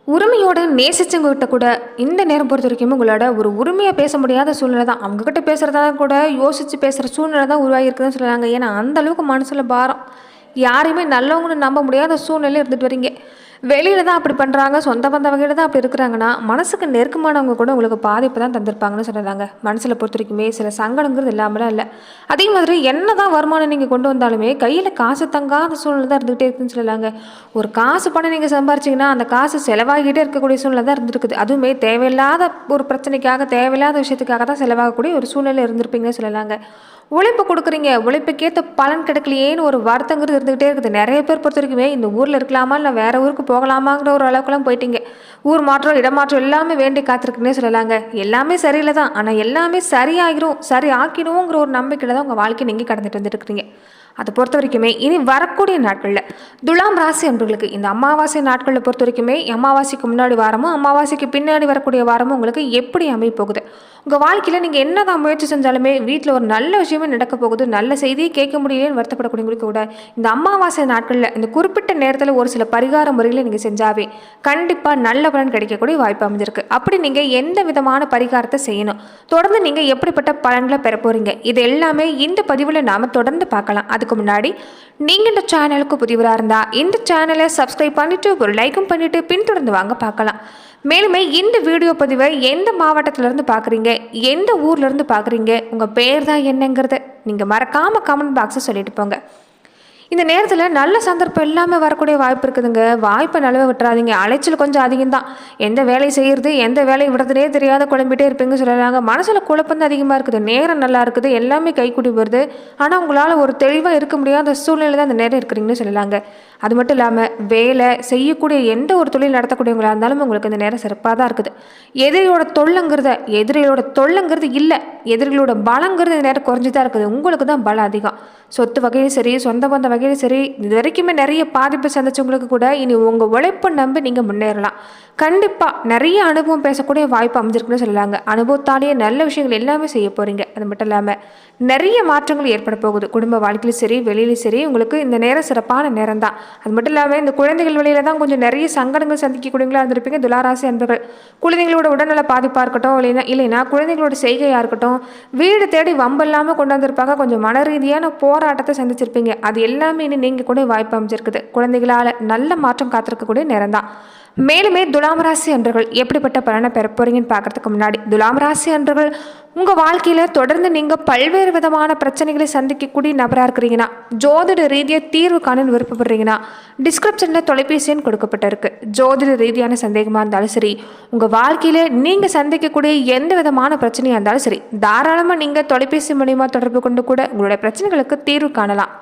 உரிமையோட நேசிச்சவங்ககிட்ட கூட இந்த நேரம் பொறுத்த வரைக்கும் உங்களோட ஒரு உரிமையாக பேச முடியாத சூழ்நிலை தான். அவங்ககிட்ட பேசுகிறதா கூட யோசித்து பேசுகிற சூழ்நிலை தான் உருவாகிருக்குதுன்னு சொல்லுறாங்க. ஏன்னா அந்த அளவுக்கு மனசில் பாரம், யாரையுமே நல்லவங்கன்னு நம்ப முடியாத சூழ்நிலை இருந்துட்டு வரீங்க. வெளியில தான் அப்படி பண்ணுறாங்க, சொந்த பந்த வகையில் தான் அப்படி இருக்கிறாங்கன்னா மனசுக்கு நெருக்கமானவங்க கூட உங்களுக்கு பாதிப்பு தான் தந்திருப்பாங்கன்னு சொல்கிறாங்க. மனசில் பொறுத்த வரைக்குமே சில சங்கடங்கிறது இல்லாமலாம் இல்லை. அதே மாதிரி என்ன தான் வருமானம் நீங்கள் கொண்டு வந்தாலுமே கையில் காசு தங்காத சூழ்நிலை தான் இருந்துகிட்டே இருக்குன்னு சொல்லலாங்க. ஒரு காசு பணம் நீங்கள் சம்பாரிச்சிங்கன்னா அந்த காசு செலவாகிட்டே இருக்கக்கூடிய சூழ்நிலை தான் இருந்திருக்குது. அதுவுமே தேவையில்லாத ஒரு பிரச்சனைக்காக, தேவையில்லாத விஷயத்துக்காக தான் செலவாகக்கூடிய ஒரு சூழ்நிலை இருந்திருப்பீங்கன்னு சொல்லலாங்க. உழைப்பு கொடுக்குறீங்க, உழைப்புக்கேற்ற பலன் கிடைக்கலையேன்னு ஒரு வருத்தங்கிறது இருந்துகிட்டே இருக்குது. நிறைய பேர் பொறுத்த வரைக்குமே இந்த ஊரில் இருக்கலாமா இல்லை வேற ஊருக்கு போகலாமாங்கிற ஒரு அளவுக்குலாம் போயிட்டீங்க. ஊர் மாற்றம், இடமாற்றம் எல்லாமே வேண்டி காத்திருக்குன்னே சொல்லலாங்க. எல்லாமே சரியில்லை தான், ஆனால் எல்லாமே சரியாகிரும், சரி ஆக்கிடுவோங்கிற ஒரு நம்பிக்கையில் தான் உங்கள் வாழ்க்கை நீங்கள் கடந்துட்டு வந்துட்டு இருக்கிறீங்க. அதை பொறுத்த வரைக்குமே இனி வரக்கூடிய நாட்களில் துலாம் ராசி அன்பர்களுக்கு இந்த அமாவாசை நாட்களில் பொறுத்த வரைக்குமே அமாவாசைக்கு முன்னாடி வாரமும் அமாவாசைக்கு பின்னாடி வரக்கூடிய வாரமும் உங்களுக்கு எப்படி அமைய போகுது? உங்கள் வாழ்க்கையில் நீங்கள் என்ன தான் முயற்சி செஞ்சாலுமே வீட்டில் ஒரு நல்ல விஷயமே நடக்க போகுது, நல்ல செய்தியை கேட்க முடியலன்னு வருத்தப்படக்கூடியவங்களுக்கு கூட இந்த அமாவாசை நாட்களில் இந்த குறிப்பிட்ட நேரத்தில் ஒரு சில பரிகார முறைகளை நீங்கள் செஞ்சாவே கண்டிப்பாக நல்ல பலன் கிடைக்கக்கூடிய வாய்ப்பு அமைஞ்சிருக்கு. அப்படி நீங்கள் எந்த விதமான பரிகாரத்தை செய்யணும், தொடர்ந்து நீங்கள் எப்படிப்பட்ட பலன்களை பெற போகிறீங்க, இது எல்லாமே இந்த பதிவில் நாம் தொடர்ந்து பார்க்கலாம். அதுக்கு முன்னாடி நீங்கள் இந்த சேனலுக்கு புதியவராக இருந்தால் இந்த சேனலை சப்ஸ்கிரைப் பண்ணிவிட்டு ஒரு லைக்கும் பண்ணிவிட்டு பின்தொடர்ந்து வாங்க பார்க்கலாம். மேலுமே இந்த வீடியோ பதிவை எந்த மாவட்டத்திலேருந்து பார்க்குறீங்க, எந்த ஊர்லேருந்து பார்க்குறீங்க, உங்கள் பேர் தான் என்னங்கிறத நீங்கள் மறக்காமல் கமெண்ட் பாக்ஸை சொல்லிட்டு போங்க. இந்த நேரத்தில் நல்ல சந்தர்ப்பம் எல்லாமே வரக்கூடிய வாய்ப்பு இருக்குதுங்க. வாய்ப்பை நழுவ விட்டுறாதீங்க. அலைச்சல் கொஞ்சம் அதிகம் தான். எந்த வேலையை செய்கிறது, எந்த வேலையை விடுறதுனே தெரியாத குழம்பிட்டே இருப்பீங்க சொல்கிறாங்க. மனசில் குழப்பம் தான் அதிகமாக இருக்குது. நேரம் நல்லா இருக்குது, எல்லாமே கைக்கூடி வருது. ஆனால் உங்களால் ஒரு தெளிவாக இருக்க முடியாத சூழ்நிலை தான் அந்த நேரம் இருக்கிறீங்கன்னு சொல்லலாங்க. அது மட்டும் இல்லாமல் வேலை செய்யக்கூடிய எந்த ஒரு தொழில் நடத்தக்கூடியவங்களாக இருந்தாலும் உங்களுக்கு இந்த நேரம் சிறப்பாக தான் இருக்குது. எதிரிகளோட தொல்லைங்கிறது இல்லை, எதிரிகளோட பலங்கிறது இந்த நேரம் குறைஞ்சி தான் இருக்குது. உங்களுக்கு தான் பலம் அதிகம். சொத்து வகையும் சரி, சொந்த பந்த வகையிலும் சரி, இது வரைக்குமே நிறைய பாதிப்பு சந்திச்சவங்களுக்கு கூட இனி உங்கள் உழைப்பை நம்பி நீங்கள் முன்னேறலாம். கண்டிப்பாக நிறைய அனுபவம் பேசக்கூடிய வாய்ப்பு அமைஞ்சிருக்குன்னு சொல்லலாங்க. அனுபவத்தாலேயே நல்ல விஷயங்கள் எல்லாமே செய்ய போகிறீங்க. அது மட்டும் இல்லாமல் நிறைய மாற்றங்கள் ஏற்பட போகுது. குடும்ப வாழ்க்கையிலும் சரி, வெளியிலும் சரி, உங்களுக்கு இந்த நேரம் சிறப்பான நேரம் தான். அது மட்டும் இல்லாமல் இந்த குழந்தைகள் வழியில தான் கொஞ்சம் நிறைய சங்கடங்கள் சந்திக்கக்கூடியவங்களா இருந்திருப்பீங்க துளாராசி அன்பர்கள். குழந்தைங்களோட உடல்நல பாதிப்பாக இருக்கட்டும், இல்லைன்னா குழந்தைங்களோட செய்கையாக இருக்கட்டும், வீடு தேடி வம்பு இல்லாமல் கொண்டு வந்திருப்பாங்க. கொஞ்சம் மன ரீதியான போராட்டத்தை சந்திச்சிருப்பீங்க. அது எல்லாமே இனி நீங்கள் கூட வாய்ப்பு அமைஞ்சிருக்குது. குழந்தைகளால் நல்ல மாற்றம் காத்திருக்கக்கூடிய நேரம் தான். மேலுமே துலாம் ராசி அன்பர்கள் எப்படிப்பட்ட பலனை பெற போறீங்கன்னு பார்க்கறதுக்கு முன்னாடி, துலாம் ராசி அன்பர்கள் உங்கள் வாழ்க்கையில் தொடர்ந்து நீங்கள் பல்வேறு விதமான பிரச்சனைகளை சந்திக்கக்கூடிய நபராக இருக்கிறீங்கன்னா, ஜோதிட ரீதியாக தீர்வு காண விருப்பப்படுறீங்கன்னா டிஸ்கிரிப்ஷனில் தொலைபேசி எண் கொடுக்கப்பட்டிருக்கு. ஜோதிட ரீதியான சந்தேகமாக இருந்தாலும் சரி, உங்கள் வாழ்க்கையில் நீங்கள் சந்திக்கக்கூடிய எந்த விதமான பிரச்சனையாக இருந்தாலும் சரி, தாராளமாக நீங்கள் தொலைபேசி மூலிமா தொடர்பு கொண்டு கூட உங்களுடைய பிரச்சனைகளுக்கு தீர்வு காணலாம்.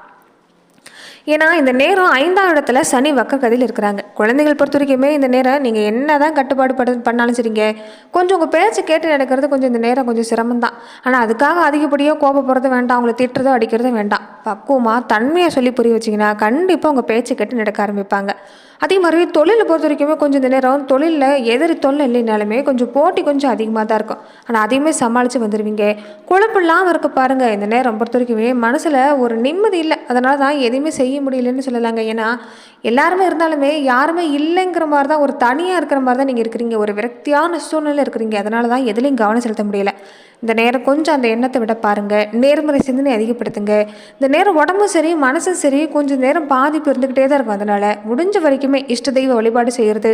ஏன்னா இந்த நேரம் 5ஆம் இடத்துல சனி வக்கரகதியில் இருக்கிறாங்க. குழந்தைகள் பொறுத்த வரைக்குமே இந்த நேரம் நீங்கள் என்ன தான் கட்டுப்பாடு பண்ணாலும் சரிங்க, கொஞ்சம் உங்கள் பேச்சு கேட்டு நடக்கிறது கொஞ்சம் இந்த நேரம் கொஞ்சம் சிரமம் தான். ஆனால் அதுக்காக அதிகப்படியாக கோபப்படுறது வேண்டாம், அவங்கள திட்டுறதோ அடிக்கிறதோ வேண்டாம். பக்குவமாக தன்மையாக சொல்லி புரிய வச்சிங்கன்னா கண்டிப்பாக உங்கள் பேச்சு கேட்டு நடக்க ஆரம்பிப்பாங்க. அதே மாதிரி தொழிலை பொறுத்த வரைக்குமே கொஞ்சம் இந்த நேரம் தொழிலில் எதிரி தொல்லை இல்லைனாலுமே கொஞ்சம் போட்டி கொஞ்சம் அதிகமாக தான் இருக்கும். ஆனால் அதையுமே சமாளித்து வந்துடுவீங்க. குழப்பம் இல்லாமல் இருக்க பாருங்கள். இந்த நேரம் பொறுத்த வரைக்குமே மனசில் ஒரு நிம்மதி இல்லை, அதனால தான் எதுவுமே செய்ய முடியலன்னு சொல்லலாங்க. ஏன்னா எல்லாருமே இருந்தாலுமே யாருமே இல்லைங்கிற மாதிரி தான், ஒரு தனியாக இருக்கிற மாதிரி தான் நீங்கள் இருக்கிறீங்க. ஒரு விரக்தியான சூழ்நிலை இருக்கிறீங்க. அதனால தான் எதுலையும் கவனம் செலுத்த முடியல. இந்த நேரம் கொஞ்சம் அந்த எண்ணத்தை விட பாருங்கள். நேர்மறை சிந்தனை அதிகப்படுத்துங்க. இந்த நேரம் உடம்பும் சரி மனசும் சரி கொஞ்சம் நேரம் பாதிப்பு இருந்துக்கிட்டே தான் இருக்கும். அதனால் முடிஞ்ச வரைக்குமே இஷ்ட தெய்வ வழிபாடு செய்கிறது,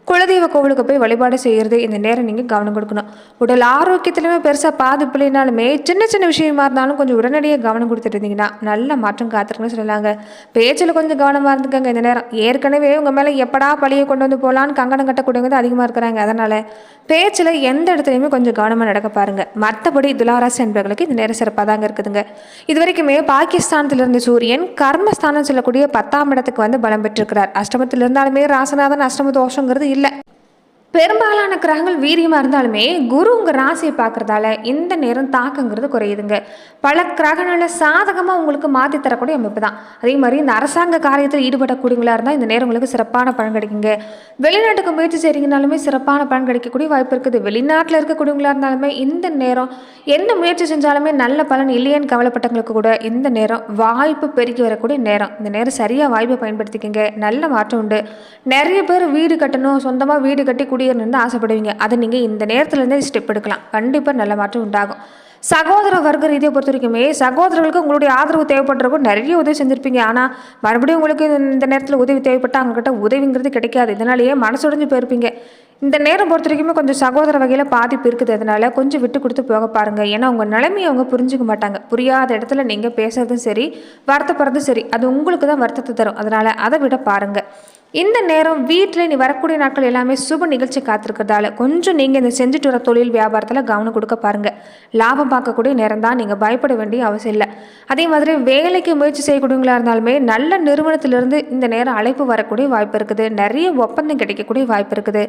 குலதெய்வ கோவிலுக்கு போய் வழிபாடு செய்கிறது இந்த நேரம் நீங்கள் கவனம் கொடுக்கணும். உடல் ஆரோக்கியத்துலையுமே பெருசாக பாதிப்பு இல்லைனாலுமே சின்ன சின்ன விஷயமா இருந்தாலும் கொஞ்சம் உடனடியாக கவனம் கொடுத்துட்டு இருந்தீங்கன்னா நல்ல மாற்றம் காத்திருக்குன்னு சொல்லலாங்க. பேச்சில் கொஞ்சம் கவனமாக இருந்துக்கங்க. இந்த நேரம் ஏற்கனவே உங்கள் மேலே எப்படா பழியை கொண்டு வந்து போகலான்னு கங்கணம் கட்டக்கூடியவங்க அதிகமாக இருக்கிறாங்க. அதனால் பேச்சில் எந்த இடத்துலையுமே கொஞ்சம் கவனமாக நடக்க பாருங்கள். மற்றபடி துளாராசி என்பவர்களுக்கு இந்த நேரம் சிறப்பாக தாங்க இருக்குதுங்க. இது வரைக்குமே பாகிஸ்தானத்திலிருந்து சூரியன் கர்மஸ்தானம் சொல்லக்கூடிய 10ஆம் இடத்துக்கு வந்து பலம் பெற்றிருக்கிறார். அஷ்டமத்தில் இருந்தாலுமே ராசநாதன் அஷ்டம தோஷங்கிறது இல்லை. பெரும்பாலான கிரகங்கள் வீரியமாக இருந்தாலுமே குரு உங்கள் ராசியை பார்க்குறதால இந்த நேரம் தாக்கங்கிறது குறையுதுங்க. பல கிரகங்களை சாதகமாக உங்களுக்கு மாற்றி தரக்கூடிய அமைப்பு தான். அதே மாதிரி இந்த அரசாங்க காரியத்தில் ஈடுபடக்கூடியவங்களா இருந்தால் இந்த நேரம் உங்களுக்கு சிறப்பான பலன் கிடைக்குங்க. வெளிநாட்டுக்கு முயற்சி செய்கிறீங்கனாலுமே சிறப்பான பலன் கிடைக்கக்கூடிய வாய்ப்பு இருக்குது. வெளிநாட்டில் இருக்கக்கூடியவங்களா இருந்தாலுமே இந்த நேரம் எந்த முயற்சி செஞ்சாலுமே நல்ல பலன் இல்லையேன்னு கவலைப்பட்டவங்களுக்கு கூட இந்த நேரம் வாய்ப்பு பெருக்கி வரக்கூடிய நேரம். இந்த நேரம் சரியாக வாய்ப்பை பயன்படுத்திக்கங்க. நல்ல மாற்றம் உண்டு. நிறைய பேர் வீடு கட்டணும், சொந்தமாக வீடு கட்டி குடியேறணும்னு ஆசைப்படுவீங்க. அதை நீங்கள் இந்த நேரத்துலேருந்தே ஸ்டெப் எடுக்கலாம். கண்டிப்பாக நல்ல மாற்றம் உண்டாகும். சகோதர வர்க்க ரீதியை பொறுத்த வரைக்குமே சகோதரர்களுக்கு உங்களுடைய ஆதரவு தேவைப்படுறக்கும் நிறைய உதவி செஞ்சுருப்பீங்க. ஆனால் மறுபடியும் உங்களுக்கு இந்த நேரத்தில் உதவி தேவைப்பட்டால் அவங்ககிட்ட உதவிங்கிறது கிடைக்காது. இதனாலேயே மனசுடைஞ்சு போயிருப்பீங்க. இந்த நேரம் பொறுத்த வரைக்குமே கொஞ்சம் சகோதர வகையில் பாதிப்பு இருக்குது. அதனால் கொஞ்சம் விட்டு கொடுத்து போக பாருங்கள். ஏன்னா உங்கள் நிலைமையை அவங்க புரிஞ்சுக்க மாட்டாங்க. புரியாத இடத்துல நீங்கள் பேசுறதும் சரி, வருத்தப்படுறதும் சரி, அது உங்களுக்கு தான் வருத்தத்தை தரும். அதனால் அதை விட பாருங்கள். இந்த நேரம் வீட்டில் நீ வரக்கூடிய நாட்கள் எல்லாமே சுப நிகழ்ச்சி காத்திருக்கிறதால கொஞ்சம் நீங்கள் இந்த செஞ்சுட்டு வர தொழில் வியாபாரத்தில் கவனம் கொடுக்க பாருங்கள். லாபம் பார்க்கக்கூடிய நேரம் தான். நீங்கள் பயப்பட வேண்டிய அவசியம் இல்லை. அதே மாதிரி வேலைக்கு முயற்சி செய்யக்கூடியவங்களா இருந்தாலுமே நல்ல நிறுவனத்திலிருந்து இந்த நேரம் அழைப்பு வரக்கூடிய வாய்ப்பு இருக்குது. நிறைய ஒப்பந்தம் கிடைக்கக்கூடிய வாய்ப்பு இருக்குது.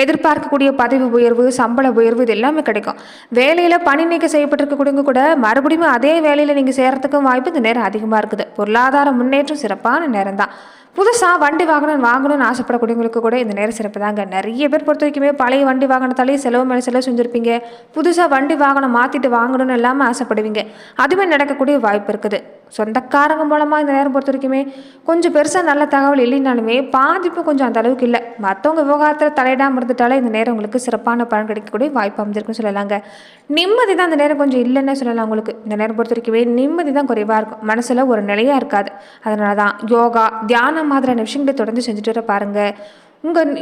எதிர்பார்க்கக்கூடிய பதவி உயர்வு, சம்பள உயர்வு இது எல்லாமே கிடைக்கும். வேலையில் பணி நீக்கம் செய்யப்பட்டிருக்கக்கூடியவங்க கூட மறுபடியும் அதே வேலையில் நீங்கள் சேர்கிறதுக்கும் வாய்ப்பு இந்த நேரம் அதிகமாக இருக்குது. பொருளாதார முன்னேற்றம் சிறப்பான நேரம் தான். புதுசாக வண்டி வாங்கணும்னு ஆசைப்படக்கூடியவங்களுக்கு கூட இந்த நேரம் சிறப்பு தாங்க. நிறைய பேர் பொறுத்த வரைக்குமே பழைய வண்டி வாங்கினத்தாலே செலவு மேலே செலவு செஞ்சுருப்பீங்க. புதுசாக வண்டி வாகனம் மாற்றிட்டு வாங்கணும்னு எல்லாமே ஆசைப்படுவீங்க. அதுவே நடக்கக்கூடிய வாய்ப்பு இருக்குது. சொந்தக்காரங்க மூலமாக இந்த நேரம் பொறுத்த வரைக்குமே கொஞ்சம் பெருசாக நல்ல தகவல் இல்லைனாலுமே பாதிப்பு கொஞ்சம் அந்த அளவுக்கு இல்லை. மற்றவங்க விவகாரத்தில் தலையிடாமல் இருந்துட்டாலே இந்த நேரம் உங்களுக்கு சிறப்பான பலன் கிடைக்கக்கூடிய வாய்ப்பு அமைஞ்சிருக்குன்னு சொல்லலாங்க. நிம்மதி தான் இந்த நேரம் கொஞ்சம் இல்லைன்னே சொல்லலாம். உங்களுக்கு இந்த நேரம் பொறுத்த வரைக்குமே நிம்மதி தான் குறைவாக இருக்கும். மனசில் ஒரு நிலையாக இருக்காது. அதனால தான் யோகா, தியானம் மாதிரியான விஷயங்களை தொடர்ந்து செஞ்சுட்டு வர பாருங்கள்.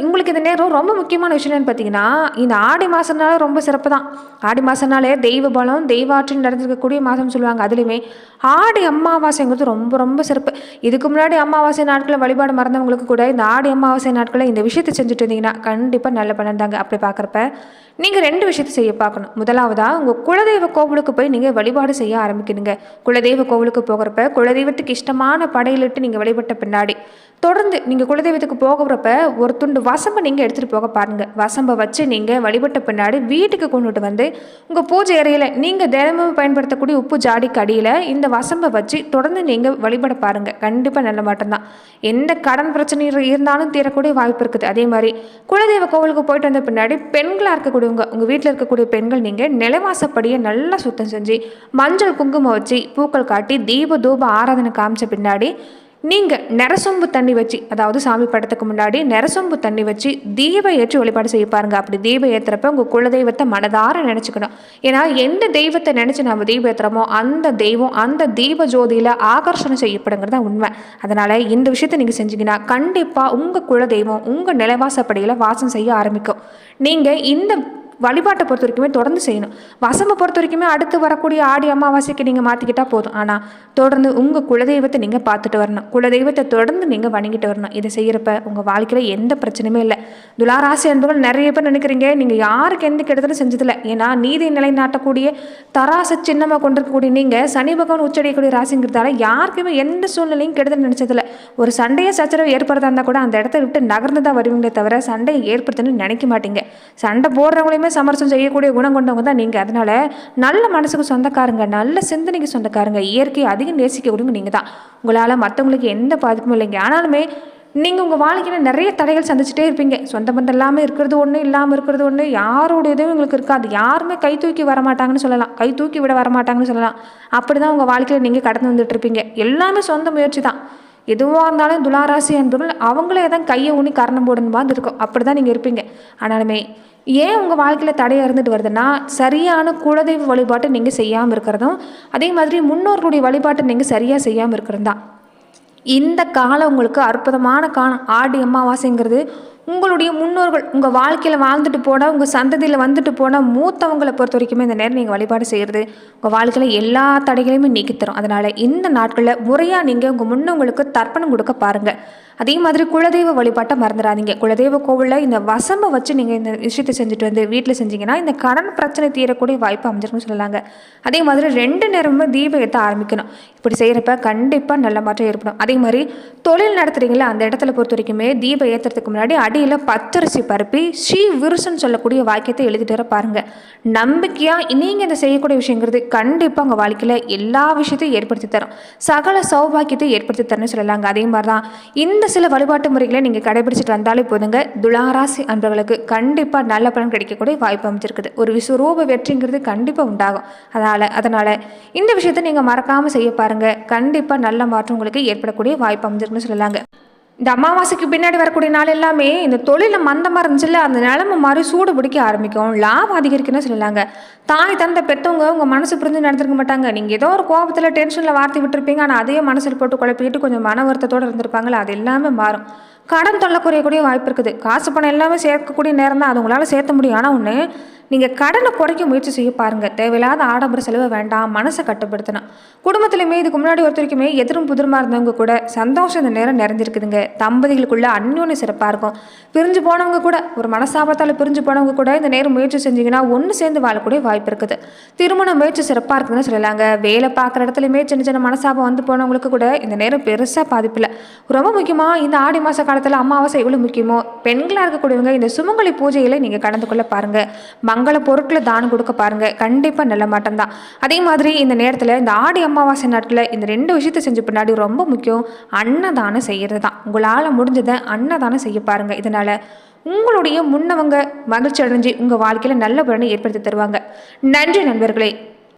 உங்களுக்கு இந்த நேரம் ரொம்ப முக்கியமான விஷயம் என்னன்னு பார்த்தீங்கன்னா, இந்த ஆடி மாதம்னால ரொம்ப சிறப்பு தான். ஆடி மாதம்னாலே தெய்வ பலம், தெய்வாற்றல் நடந்திருக்கக்கூடிய மாதம்னு சொல்லுவாங்க. அதுலேயுமே ஆடி அமாவாசைங்கிறது ரொம்ப ரொம்ப சிறப்பு. இதுக்கு முன்னாடி அமாவாசை நாட்களில் வழிபாடு மறந்தவங்களுக்கு கூட இந்த ஆடி அமாவாசை நாட்களில் இந்த விஷயத்தை செஞ்சுட்டு இருந்தீங்கன்னா கண்டிப்பாக நல்ல பலன் தாங்க. அப்படி பார்க்குறப்ப நீங்கள் 2 விஷயத்தை செய்ய பார்க்கணும். முதலாவதாக உங்கள் குலதெய்வ கோவிலுக்கு போய் நீங்கள் வழிபாடு செய்ய ஆரம்பிக்கணுங்க. குலதெய்வ கோவிலுக்கு போகிறப்ப குலதெய்வத்துக்கு இஷ்டமான படையிலிட்டு நீங்கள் வழிபட்ட பின்னாடி தொடர்ந்து நீங்கள் குலதெய்வத்துக்கு போகிறப்ப ஒரு துண்டு வசம்பை நீங்கள் எடுத்துகிட்டு போக பாருங்கள். வசம்பை வச்சு நீங்கள் வழிபட்ட பின்னாடி வீட்டுக்கு கொண்டுட்டு வந்து உங்கள் பூஜை அறையில் நீங்கள் தினமும் பயன்படுத்தக்கூடிய உப்பு ஜாடிக்கு அடியில் இந்த வசம்பை வச்சு தொடர்ந்து நீங்கள் வழிபட பாருங்கள். கண்டிப்பாக நல்ல மாற்றம் தான். எந்த கடன் பிரச்சனை இருந்தாலும் தீரக்கூடிய வாய்ப்பு இருக்குது. அதே மாதிரி குலதெய்வ கோவிலுக்கு போயிட்டு வந்த பின்னாடி பெண்களாக இருக்கக்கூடியவங்க, உங்கள் வீட்டில் இருக்கக்கூடிய பெண்கள் நீங்கள் நிலவாசப்படியை நல்லா சுத்தம் செஞ்சு மஞ்சள் குங்குமம் வச்சு பூக்கள் காட்டி தீப தூப ஆராதனை காமிச்ச பின்னாடி நீங்கள் நெரசொம்பு தண்ணி வச்சு, அதாவது சாமி படத்துக்கு முன்னாடி நெரசொம்பு தண்ணி வச்சு தீபம் ஏற்றி வழிபாடு செய்ய பாருங்க. அப்படி தீபம் ஏற்றுறப்ப உங்கள் குலதெய்வத்தை மனதார நினச்சிக்கணும். ஏன்னா எந்த தெய்வத்தை நினச்சி நம்ம தீபம் ஏற்றுறோமோ அந்த தெய்வம் அந்த தீப ஜோதியில் ஆகர்ஷணம் செய்யப்படுங்கிறத உண்மை. அதனால் இந்த விஷயத்தை நீங்கள் செஞ்சீங்கன்னா கண்டிப்பாக உங்கள் குலதெய்வம் உங்கள் நிலவாசப்படியில் வாசம் செய்ய ஆரம்பிக்கும். நீங்கள் இந்த வழிபாட்டை பொறுத்த வரைக்குமே தொடர்ந்து செய்யணும். வசம்பை பொறுத்த வரைக்குமே அடுத்து வரக்கூடிய ஆடி அமாவாசைக்கு நீங்கள் மாற்றிக்கிட்டால் போதும். ஆனால் தொடர்ந்து உங்கள் குலதெய்வத்தை நீங்கள் பார்த்துட்டு வரணும். குலதெய்வத்தை தொடர்ந்து நீங்கள் வணங்கிட்டு வரணும். இதை செய்கிறப்ப உங்கள் வாழ்க்கையில் எந்த பிரச்சனையுமே இல்லை. துளாராசி அன்புகள் நிறைய பேர் நினைக்கிறீங்க நீங்கள் யாருக்கு எந்த கெடுதலும் செஞ்சதில்லை. ஏன்னா நீதி நிலைநாட்டக்கூடிய தராசு சின்னமாக கொண்டிருக்கக்கூடிய நீங்கள் சனி பகவான் உச்சடையக்கூடிய ராசிங்கிறதால யாருக்குமே எந்த சூழ்நிலையும் கெடுதல் நினச்சதில்லை. ஒரு சண்டையை சச்சரவு ஏற்படுறதா இருந்தால் கூட அந்த இடத்த விட்டு நகர்ந்து தான் வருவீங்களே தவிர சண்டையை ஏற்படுத்தணும்னு நினைக்க மாட்டீங்க. சண்டை போடுறவங்களையுமே சமரசம் செய்யக்கூடிய குணம் கொண்டவங்க தான் நீங்கள். அதனால நல்ல மனசுக்கு சொந்தக்காரங்க, நல்ல சிந்தனைக்கு சொந்தக்காரங்க, இயற்கையை அதிகம் நேசிக்கக்கூடியவங்க நீங்கள் தான். உங்களால் மற்றவங்களுக்கு எந்த பாதிப்பும் இல்லைங்க. ஆனாலுமே நீங்கள் உங்கள் வாழ்க்கையில் நிறைய தடைகள் சந்திச்சுட்டே இருப்பீங்க. சொந்த பந்தம் இல்லாமல் இருக்கிறது ஒன்று, இல்லாமல் இருக்கிறது ஒன்று, யாரோட இதுவும் உங்களுக்கு இருக்காது. யாருமே கை தூக்கி வரமாட்டாங்கன்னு சொல்லலாம், கை தூக்கி விட வரமாட்டாங்கன்னு சொல்லலாம். அப்படி தான் உங்கள் வாழ்க்கையில் நீங்கள் கடந்து வந்துட்டு இருப்பீங்க. எல்லாமே சொந்த முயற்சி தான். எதுவாக இருந்தாலும் துளாராசி அன்பர்கள் அவங்களே தான் கையை ஊனி கரணம் போடணும் மாதிரி இருக்கும். அப்படி தான் நீங்கள் இருப்பீங்க. ஆனாலுமே ஏன் உங்கள் வாழ்க்கையில் தடையாக இருந்துட்டு வருதுன்னா சரியான குலதெய்வ வழிபாட்டை நீங்கள் செய்யாமல் இருக்கிறதும் அதே மாதிரி முன்னோர்களுடைய வழிபாட்டை நீங்கள் சரியாக செய்யாமல் இருக்கிறது தான். இந்த காலம் உங்களுக்கு அற்புதமான காலம். ஆடி அமாவாசைங்கிறது உங்களுடைய முன்னோர்கள் உங்கள் வாழ்க்கையில் வாழ்ந்துட்டு போனால் உங்கள் சந்ததியில் வந்துட்டு போனால் மூத்தவங்களை பொறுத்த வரைக்குமே இந்த நேரம் நீங்கள் வழிபாடு செய்கிறது உங்கள் வாழ்க்கையில் எல்லா தடைகளையுமே நீக்கித்தரும். அதனால் இந்த நாட்களில் முறையாக நீங்கள் உங்கள் முன்னவங்களுக்கு தர்ப்பணம் கொடுக்க பாருங்கள். அதே மாதிரி குலதெய்வ வழிபாட்டை மறந்துடாதீங்க. குலதெய்வ கோவிலில் இந்த வசம்பை வச்சு நீங்கள் இந்த விஷயத்தை செஞ்சுட்டு வந்து வீட்டில் செஞ்சீங்கன்னா இந்த கடன் பிரச்சனை தீரக்கூடிய வாய்ப்பு அமைஞ்சிருக்குன்னு சொல்லலாங்க. அதே மாதிரி 2 நேரமும் தீபம் ஏற்ற ஆரம்பிக்கணும். இப்படி செய்கிறப்ப கண்டிப்பாக நல்ல மாற்றம் ஏற்படும். அதே மாதிரி தொழில் நடத்துறீங்களா அந்த இடத்துல பொறுத்த வரைக்குமே தீபம் ஏற்றுறதுக்கு முன்னாடி அடியில் பச்சரிசி பரப்பி ஸ்ரீ விருசன் சொல்லக்கூடிய வாக்கியத்தை எழுதிட்டு வர பாருங்கள். நம்பிக்கையாக நீங்கள் இந்த செய்யக்கூடிய விஷயங்கிறது கண்டிப்பாக உங்கள் வாழ்க்கையில் எல்லா விஷயத்தையும் ஏற்படுத்தி தரும். சகல சௌபாக்கியத்தை ஏற்படுத்தி தரணும்னு சொல்லலாங்க. அதே மாதிரி தான் இந்த சில வழிபாட்டு முறைகளை நீங்கள் கடைபிடிச்சிட்டு வந்தாலே போதுங்க, துளாராசி அன்பர்களுக்கு கண்டிப்பாக நல்ல பலன் கிடைக்கக்கூடிய வாய்ப்பு அமைச்சிருக்குது. ஒரு விஸ்வரூப வெற்றிங்கிறது கண்டிப்பாக உண்டாகும். அதனால் இந்த விஷயத்தை நீங்கள் மறக்காமல் செய்ய பாருங்கள். கண்டிப்பாக நல்ல மாற்றம் உங்களுக்கு ஏற்படக்கூடிய வாய்ப்பு அமைஞ்சிருக்குன்னு சொல்லலாங்க. இந்த அமாவாசைக்கு பின்னாடி வரக்கூடிய நாள் எல்லாமே இந்த தொழிலில் மந்தமாக இருந்துச்சுல்ல, அந்த நிலமை மாதிரி சூடு பிடிக்க ஆரம்பிக்கும், லாபம் அதிகரிக்குன்னு சொல்லலாங்க. தாய் தந்தை பெற்றவங்க உங்கள் மனசு புரிஞ்சு நடந்திருக்க மாட்டாங்க. நீங்கள் ஏதோ ஒரு கோபத்தில் டென்ஷனில் வார்த்தை விட்டுருப்பீங்க, ஆனால் அதே மனசில் போட்டு குழப்பிட்டு கொஞ்சம் மன வருத்தத்தோடு இருந்திருப்பாங்களே, அது எல்லாமே மாறும். கடன் தொல்லை குறையக்கூடிய வாய்ப்பு இருக்குது. காசு பணம் எல்லாமே சேர்க்கக்கூடிய நேரம் தான், அது உங்களால் சேர்த்த முடியும். ஆனால் ஒன்று, நீங்கள் கடனை குறைக்க முயற்சி செய்ய பாருங்கள். தேவையில்லாத ஆடம்பர செலவு வேண்டாம், மனசை கட்டுப்படுத்தணும். குடும்பத்திலுமே இதுக்கு முன்னாடி ஒருத்தருக்குமே எதிரும் புதிருமா இருந்தவங்க கூட சந்தோஷம் இந்த நேரம் நிறைஞ்சிருக்குதுங்க. தம்பதிகளுக்குள்ள அந்யோன்யம் சிறப்பாக இருக்கும். பிரிஞ்சு போனவங்க கூட, ஒரு மனசாபத்தால் பிரிஞ்சு போனவங்க கூட இந்த நேரம் முயற்சி செஞ்சீங்கன்னா ஒன்று சேர்ந்து வாழக்கூடிய வாய்ப்பு இருக்குது. திருமண முயற்சி சிறப்பாக இருக்குதுன்னு சொல்லலாங்க. வேலை பார்க்குற இடத்துலையுமே சின்ன சின்ன மனசாபம் வந்து போனவங்களுக்கு கூட இந்த நேரம் பெருசாக பாதிப்பில்லை. ரொம்ப முக்கியமாக இந்த ஆடி மாத காலத்தில் அமாவாசை எவ்வளோ முக்கியமோ, பெண்களாக இருக்கக்கூடியவங்க இந்த சுமங்கலி பூஜைகளை நீங்கள் கலந்து கொள்ள பாருங்கள். மங்கள பொருட்களை தானம் கொடுக்க பாருங்க, கண்டிப்பாக நல்ல மாட்டம் தான். அதே மாதிரி இந்த நேரத்தில் இந்த ஆடி அமாவாசை நாட்களில் இந்த 2 விஷயத்தை செஞ்ச பின்னாடி ரொம்ப முக்கியம், அன்னதானம் செய்கிறது தான். உங்களால் முடிஞ்சதை அன்னதானம் செய்ய பாருங்கள். இதனால் உங்களுடைய முன்னவங்க மகிழ்ச்சி அடைஞ்சு உங்கள் வாழ்க்கையில் நல்ல பலனை ஏற்படுத்தி தருவாங்க. நன்றி நண்பர்களே.